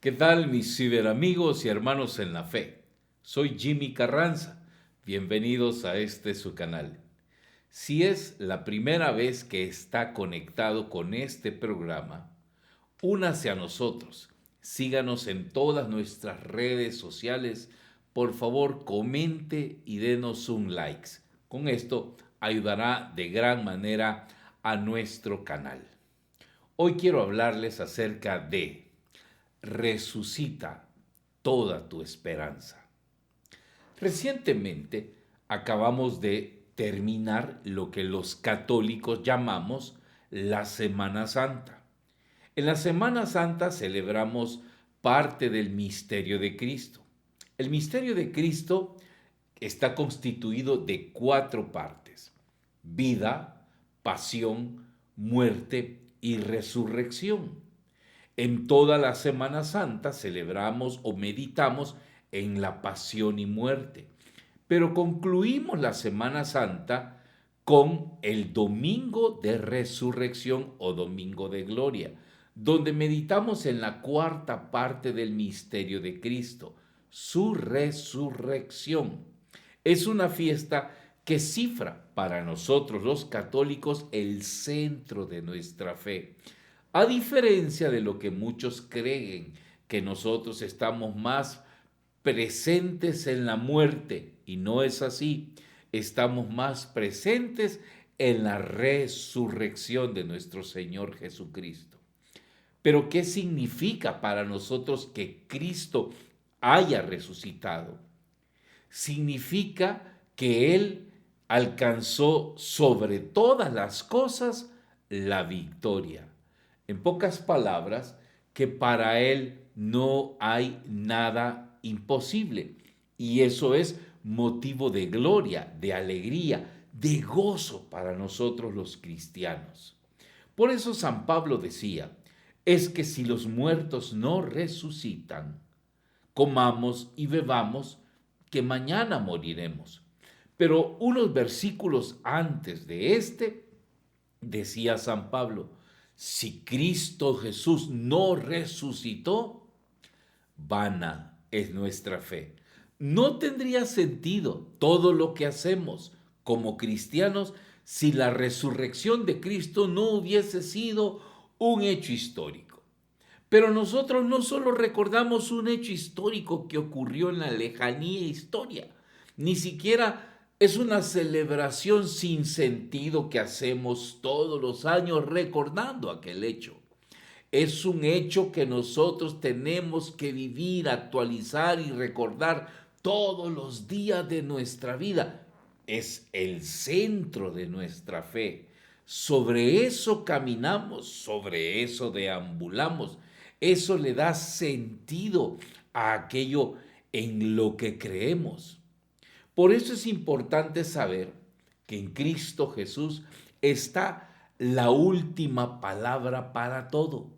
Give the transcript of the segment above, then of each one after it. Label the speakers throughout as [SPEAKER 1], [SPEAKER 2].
[SPEAKER 1] ¿Qué tal mis ciberamigos y hermanos en la fe? Soy Jimmy Carranza. Bienvenidos a su canal. Si es la primera vez que está conectado con este programa, únase a nosotros. Síganos en todas nuestras redes sociales. Por favor, comente y denos un like. Con esto ayudará de gran manera a nuestro canal. Hoy quiero hablarles acerca de resucita toda tu esperanza. Recientemente acabamos de terminar lo que los católicos llamamos la Semana Santa. En la Semana Santa celebramos parte del misterio de Cristo. El misterio de Cristo está constituido de 4 partes: vida, pasión, muerte y resurrección. En toda la Semana Santa celebramos o meditamos en la pasión y muerte, pero concluimos la Semana Santa con el Domingo de Resurrección o Domingo de Gloria, donde meditamos en la 4ª parte del misterio de Cristo, su resurrección. Es una fiesta que cifra para nosotros los católicos el centro de nuestra fe. A diferencia de lo que muchos creen, que nosotros estamos más presentes en la muerte, y no es así. Estamos más presentes en la resurrección de nuestro Señor Jesucristo. Pero ¿qué significa para nosotros que Cristo haya resucitado? Significa que Él alcanzó sobre todas las cosas la victoria. En pocas palabras, que para Él no hay nada imposible. Y eso es motivo de gloria, de alegría, de gozo para nosotros los cristianos. Por eso San Pablo decía, es que si los muertos no resucitan, comamos y bebamos, que mañana moriremos. Pero unos versículos antes de decía San Pablo, si Cristo Jesús no resucitó, vana es nuestra fe. No tendría sentido todo lo que hacemos como cristianos si la resurrección de Cristo no hubiese sido un hecho histórico. Pero nosotros no solo recordamos un hecho histórico que ocurrió en la lejanía historia, ni siquiera es una celebración sin sentido que hacemos todos los años recordando aquel hecho. Es un hecho que nosotros tenemos que vivir, actualizar y recordar todos los días de nuestra vida. Es el centro de nuestra fe. Sobre eso caminamos, sobre eso deambulamos. Eso le da sentido a aquello en lo que creemos. Por eso es importante saber que en Cristo Jesús está la última palabra para todo.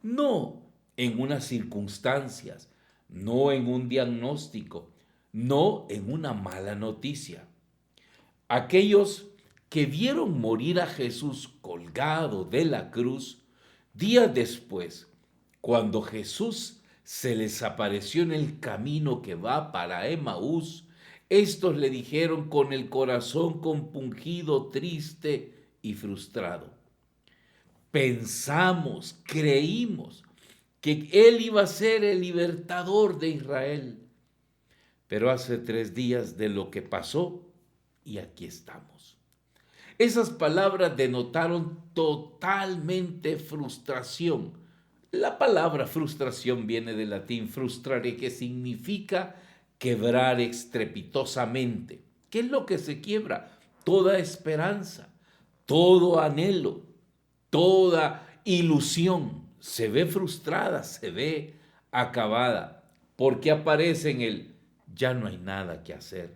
[SPEAKER 1] No en unas circunstancias, no en un diagnóstico, no en una mala noticia. Aquellos que vieron morir a Jesús colgado de la cruz, días después, cuando Jesús se les apareció en el camino que va para Emaús, estos le dijeron con el corazón compungido, triste y frustrado. Pensamos, creímos que Él iba a ser el libertador de Israel. Pero hace 3 días de lo que pasó y aquí estamos. Esas palabras denotaron totalmente frustración. La palabra frustración viene del latín frustrare, que significa quebrar estrepitosamente. ¿Qué es lo que se quiebra? Toda esperanza, todo anhelo, toda ilusión se ve frustrada, se ve acabada, porque aparece en él, ya no hay nada que hacer.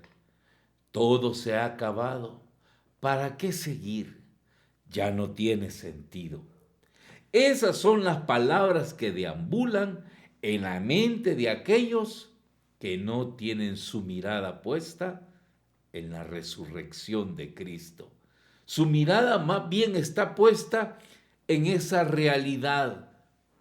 [SPEAKER 1] Todo se ha acabado. ¿Para qué seguir? Ya no tiene sentido. Esas son las palabras que deambulan en la mente de aquellos que no tienen su mirada puesta en la resurrección de Cristo. Su mirada más bien está puesta en esa realidad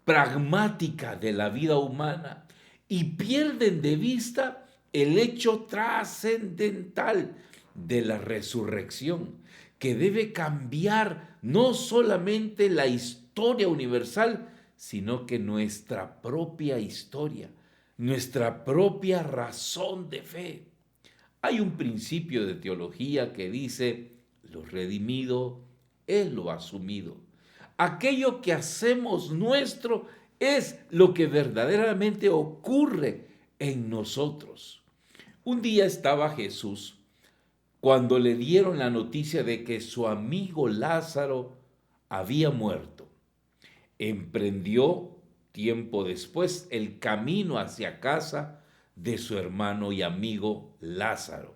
[SPEAKER 1] pragmática de la vida humana y pierden de vista el hecho trascendental de la resurrección, que debe cambiar no solamente la historia universal, sino que nuestra propia historia, nuestra propia razón de fe. Hay un principio de teología que dice, lo redimido es lo asumido. Aquello que hacemos nuestro es lo que verdaderamente ocurre en nosotros. Un día estaba Jesús cuando le dieron la noticia de que su amigo Lázaro había muerto. Emprendió tiempo después el camino hacia casa de su hermano y amigo Lázaro.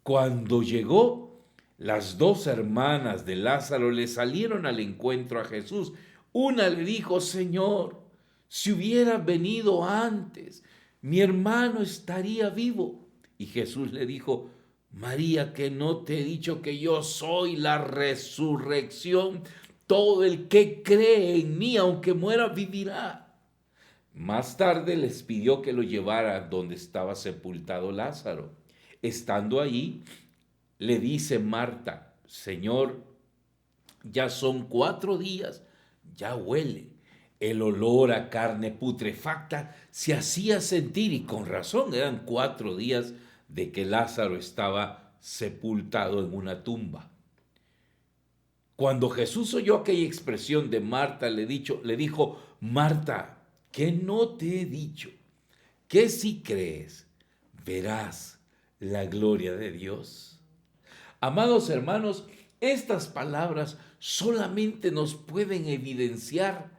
[SPEAKER 1] Cuando llegó, las dos hermanas de Lázaro le salieron al encuentro a Jesús. Una le dijo, Señor, si hubieras venido antes, mi hermano estaría vivo. Y Jesús le dijo, María, que no te he dicho que yo soy la resurrección. Todo el que cree en mí, aunque muera, vivirá. Más tarde les pidió que lo llevara donde estaba sepultado Lázaro. Estando allí, le dice Marta, Señor, ya son 4 días, ya huele. El olor a carne putrefacta se hacía sentir y con razón, eran 4 días de que Lázaro estaba sepultado en una tumba. Cuando Jesús oyó aquella expresión de Marta, le dijo, Marta, ¿qué no te he dicho? Que si crees, verás la gloria de Dios. Amados hermanos, estas palabras solamente nos pueden evidenciar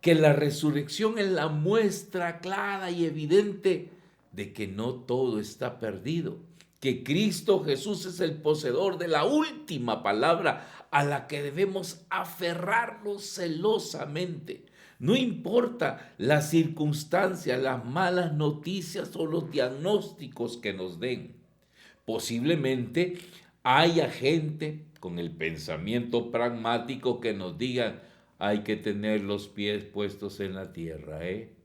[SPEAKER 1] que la resurrección es la muestra clara y evidente de que no todo está perdido, que Cristo Jesús es el poseedor de la última palabra a la que debemos aferrarnos celosamente. No importa las circunstancias, las malas noticias o los diagnósticos que nos den. Posiblemente haya gente con el pensamiento pragmático que nos digan, hay que tener los pies puestos en la tierra, ¿eh?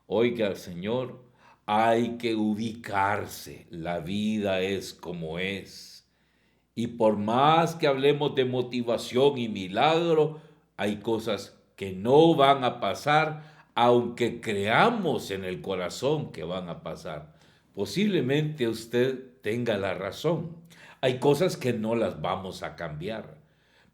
[SPEAKER 1] Oiga, Señor, hay que ubicarse, la vida es como es. Y por más que hablemos de motivación y milagro, hay cosas que no van a pasar, aunque creamos en el corazón que van a pasar. Posiblemente usted tenga la razón. Hay cosas que no las vamos a cambiar,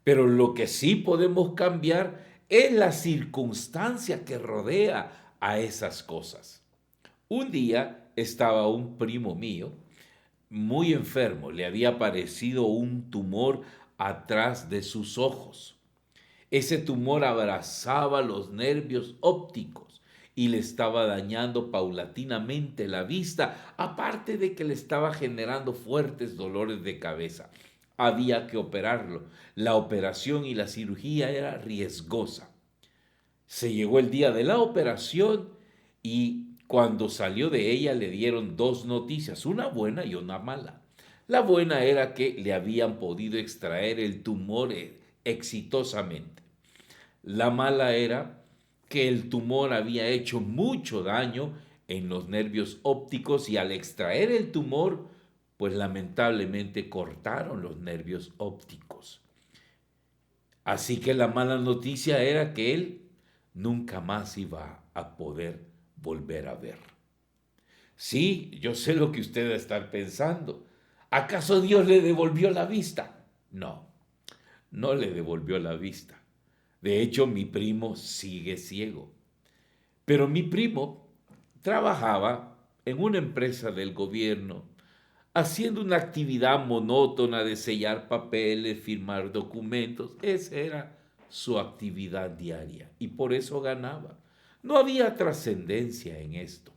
[SPEAKER 1] pero lo que sí podemos cambiar es la circunstancia que rodea a esas cosas. Un día estaba un primo mío muy enfermo, le había aparecido un tumor atrás de sus ojos. Ese tumor abrazaba los nervios ópticos y le estaba dañando paulatinamente la vista, aparte de que le estaba generando fuertes dolores de cabeza. Había que operarlo. La operación y la cirugía era riesgosa. Se llegó el día de la operación y cuando salió de ella le dieron dos noticias, una buena y una mala. La buena era que le habían podido extraer el tumor exitosamente. La mala era que el tumor había hecho mucho daño en los nervios ópticos y al extraer el tumor, pues lamentablemente cortaron los nervios ópticos. Así que la mala noticia era que él nunca más iba a poder volver a ver. Sí, yo sé lo que usted va a estar pensando. ¿Acaso Dios le devolvió la vista? No, no le devolvió la vista. De hecho, mi primo sigue ciego. Pero mi primo trabajaba en una empresa del gobierno, haciendo una actividad monótona de sellar papeles, firmar documentos. Esa era su actividad diaria y por eso ganaba. No había trascendencia en esto.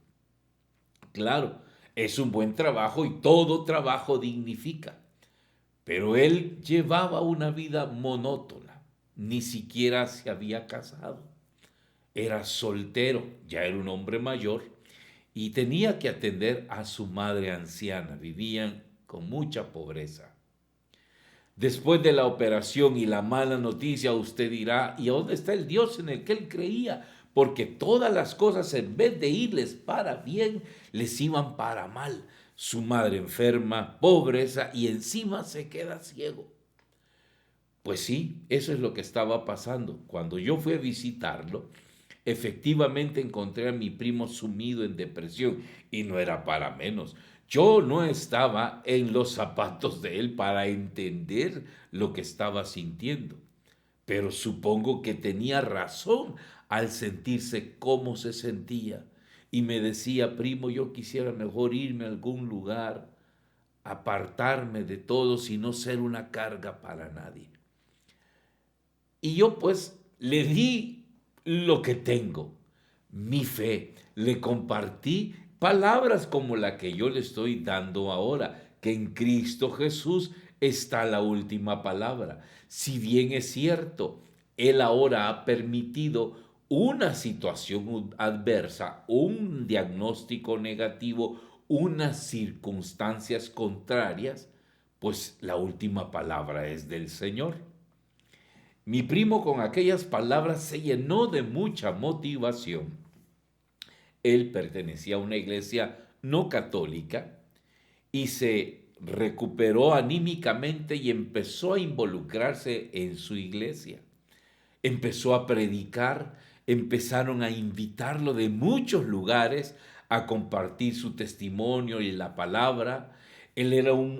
[SPEAKER 1] Claro, es un buen trabajo y todo trabajo dignifica, pero él llevaba una vida monótona, ni siquiera se había casado. Era soltero, ya era un hombre mayor y tenía que atender a su madre anciana. Vivían con mucha pobreza. Después de la operación y la mala noticia, usted dirá, ¿y a dónde está el Dios en el que él creía? porque todas las cosas en vez de irles para bien, les iban para mal. Su madre enferma, pobreza y encima se queda ciego. Pues sí, eso es lo que estaba pasando. Cuando yo fui a visitarlo, efectivamente encontré a mi primo sumido en depresión y no era para menos. Yo no estaba en los zapatos de él para entender lo que estaba sintiendo, pero supongo que tenía razón al sentirse como se sentía. Y me decía, primo, yo quisiera mejor irme a algún lugar, apartarme de todos y no ser una carga para nadie. Y yo pues le di lo que tengo, mi fe. Le compartí palabras como la que yo le estoy dando ahora, que en Cristo Jesús está la última palabra. Si bien es cierto, Él ahora ha permitido una situación adversa, un diagnóstico negativo, unas circunstancias contrarias, pues la última palabra es del Señor. Mi primo con aquellas palabras se llenó de mucha motivación. Él pertenecía a una iglesia no católica y se recuperó anímicamente y empezó a involucrarse en su iglesia. Empezó a predicar, empezaron a invitarlo de muchos lugares a compartir su testimonio y la palabra. Él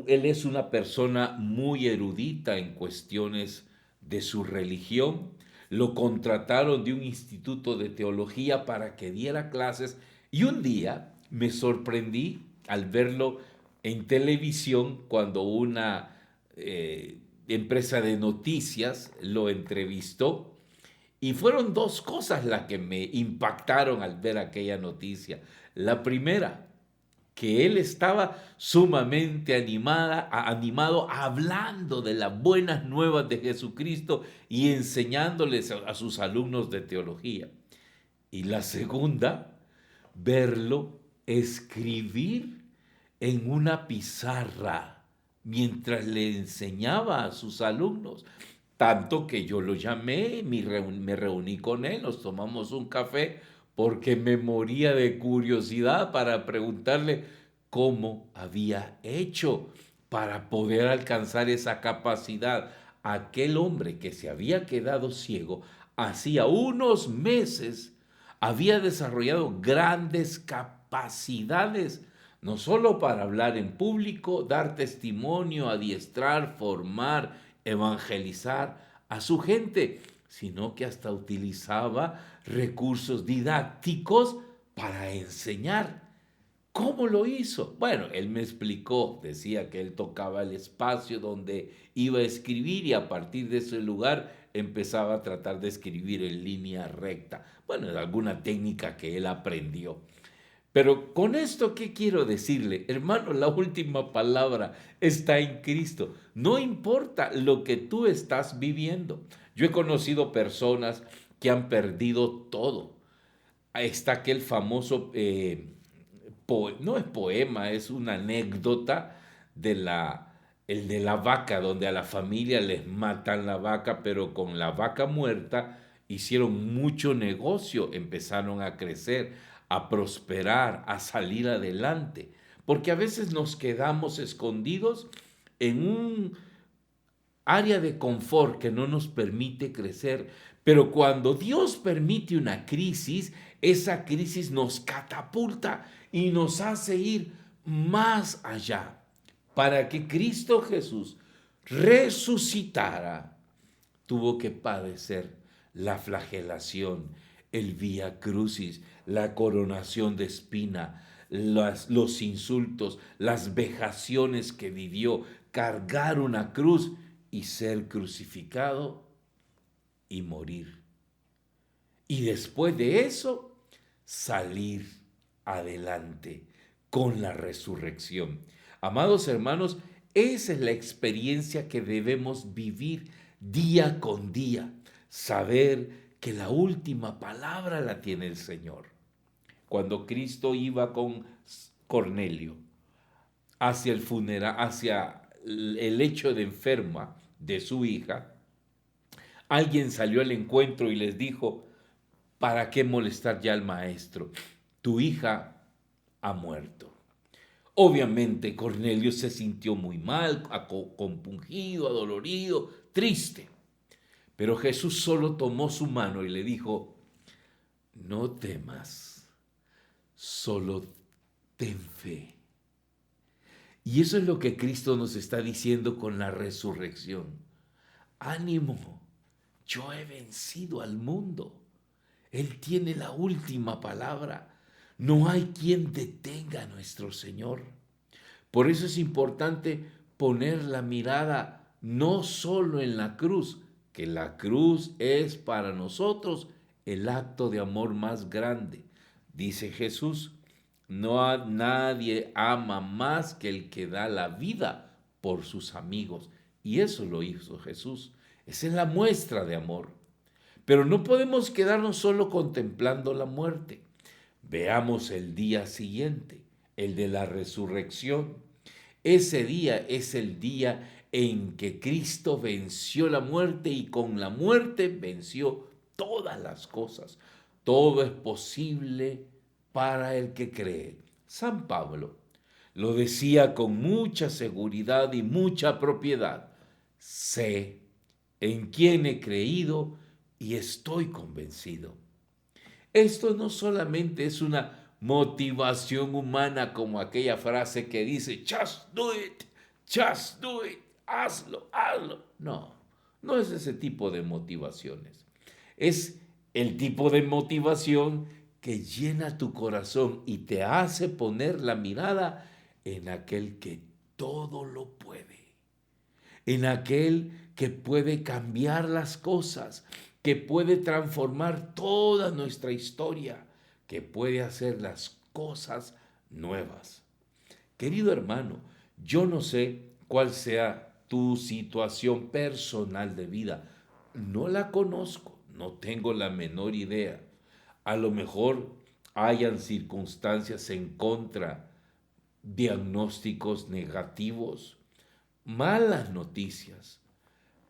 [SPEAKER 1] es una persona muy erudita en cuestiones de su religión. Lo contrataron de un instituto de teología para que diera clases y un día me sorprendí al verlo en televisión cuando una empresa de noticias lo entrevistó y fueron dos cosas las que me impactaron al ver aquella noticia. La primera, que él estaba sumamente animado hablando de las buenas nuevas de Jesucristo y enseñándoles a sus alumnos de teología. Y la segunda, verlo escribir en una pizarra mientras le enseñaba a sus alumnos. Tanto que yo lo llamé, me reuní con él, nos tomamos un café porque me moría de curiosidad para preguntarle cómo había hecho para poder alcanzar esa capacidad. Aquel hombre que se había quedado ciego hacía unos meses había desarrollado grandes capacidades, no solo para hablar en público, dar testimonio, adiestrar, formar, evangelizar a su gente, sino que hasta utilizaba recursos didácticos para enseñar. ¿Cómo lo hizo? Bueno, él me explicó, decía que él tocaba el espacio donde iba a escribir y a partir de ese lugar empezaba a tratar de escribir en línea recta. Bueno, alguna técnica que él aprendió. Pero con esto, ¿qué quiero decirle? Hermano, la última palabra está en Cristo. No importa lo que tú estás viviendo. Yo he conocido personas que han perdido todo. Ahí está aquel famoso, no es poema, es una anécdota de el de la vaca, donde a la familia les matan la vaca, pero con la vaca muerta hicieron mucho negocio, empezaron a crecer, a prosperar, a salir adelante. Porque a veces nos quedamos escondidos en un área de confort que no nos permite crecer. Pero cuando Dios permite una crisis, esa crisis nos catapulta y nos hace ir más allá. Para que Cristo Jesús resucitara, tuvo que padecer la flagelación, el vía crucis, la coronación de espina, los insultos, las vejaciones que vivió, cargar una cruz y ser crucificado y morir. Y después de eso, salir adelante con la resurrección. Amados hermanos, esa es la experiencia que debemos vivir día con día. Saber que la última palabra la tiene el Señor. Cuando Cristo iba con Cornelio hacia el funeral, hacia el lecho de enferma de su hija, alguien salió al encuentro y les dijo, ¿Para qué molestar ya al maestro? Tu hija ha muerto. Obviamente Cornelio se sintió muy mal, compungido, adolorido, triste. Pero Jesús solo tomó su mano y le dijo, no temas, solo ten fe. Y eso es lo que Cristo nos está diciendo con la resurrección. Ánimo, yo he vencido al mundo. Él tiene la última palabra. No hay quien detenga a nuestro Señor. Por eso es importante poner la mirada no solo en la cruz, que la cruz es para nosotros el acto de amor más grande. Dice Jesús, nadie ama más que el que da la vida por sus amigos. Y eso lo hizo Jesús. Esa es la muestra de amor. Pero no podemos quedarnos solo contemplando la muerte. Veamos el día siguiente, el de la resurrección. Ese día es el día en que Cristo venció la muerte y con la muerte venció todas las cosas. Todo es posible para el que cree. San Pablo lo decía con mucha seguridad y mucha propiedad. Sé en quién he creído y estoy convencido. Esto no solamente es una motivación humana como aquella frase que dice, just do it, hazlo, hazlo. No, no es ese tipo de motivaciones. Es el tipo de motivación que llena tu corazón y te hace poner la mirada en aquel que todo lo puede, en aquel que puede cambiar las cosas, que puede transformar toda nuestra historia, que puede hacer las cosas nuevas. Querido hermano, yo no sé cuál sea tu situación personal de vida. No la conozco, no tengo la menor idea. A lo mejor hayan circunstancias en contra, diagnósticos negativos, malas noticias,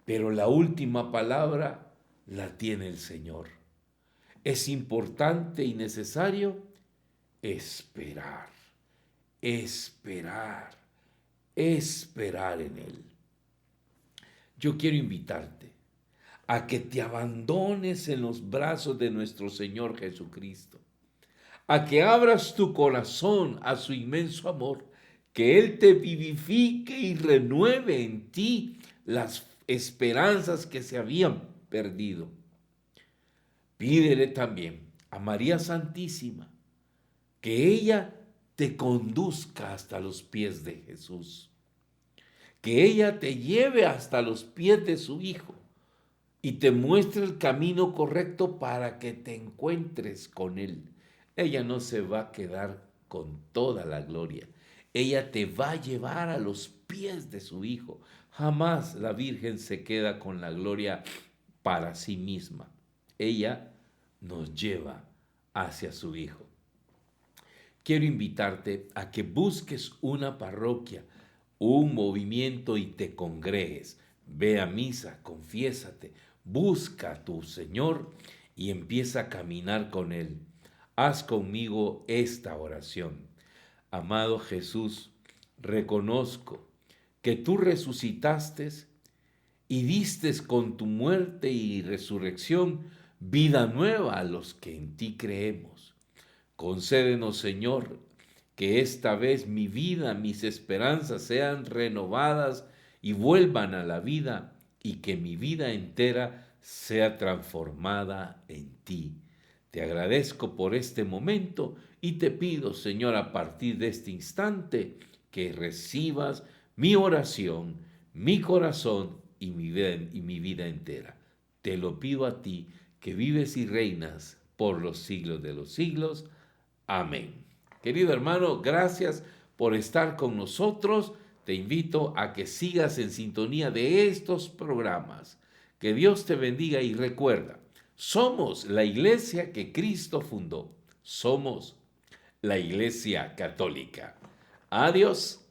[SPEAKER 1] pero la última palabra la tiene el Señor. Es importante y necesario esperar, esperar, esperar en Él. Yo quiero invitarte a que te abandones en los brazos de nuestro Señor Jesucristo, a que abras tu corazón a su inmenso amor, que Él te vivifique y renueve en ti las esperanzas que se habían perdido. Pídele también a María Santísima que ella te conduzca hasta los pies de Jesús, que ella te lleve hasta los pies de su Hijo y te muestre el camino correcto para que te encuentres con Él. Ella no se va a quedar con toda la gloria. Ella te va a llevar a los pies de su Hijo. Jamás la Virgen se queda con la gloria para sí misma. Ella nos lleva hacia su Hijo. Quiero invitarte a que busques una parroquia, un movimiento y te congregues. Ve a misa, confiésate, busca a tu Señor y empieza a caminar con Él. Haz conmigo esta oración. Amado Jesús, reconozco que tú resucitaste y diste con tu muerte y resurrección vida nueva a los que en ti creemos. Concédenos, Señor, que esta vez mi vida, mis esperanzas sean renovadas y vuelvan a la vida y que mi vida entera sea transformada en ti. Te agradezco por este momento y te pido, Señor, a partir de este instante, que recibas mi oración, mi corazón y mi vida entera. Te lo pido a ti, que vives y reinas por los siglos de los siglos. Amén. Querido hermano, gracias por estar con nosotros. Te invito a que sigas en sintonía de estos programas. Que Dios te bendiga y recuerda, somos la iglesia que Cristo fundó. Somos la Iglesia Católica. Adiós.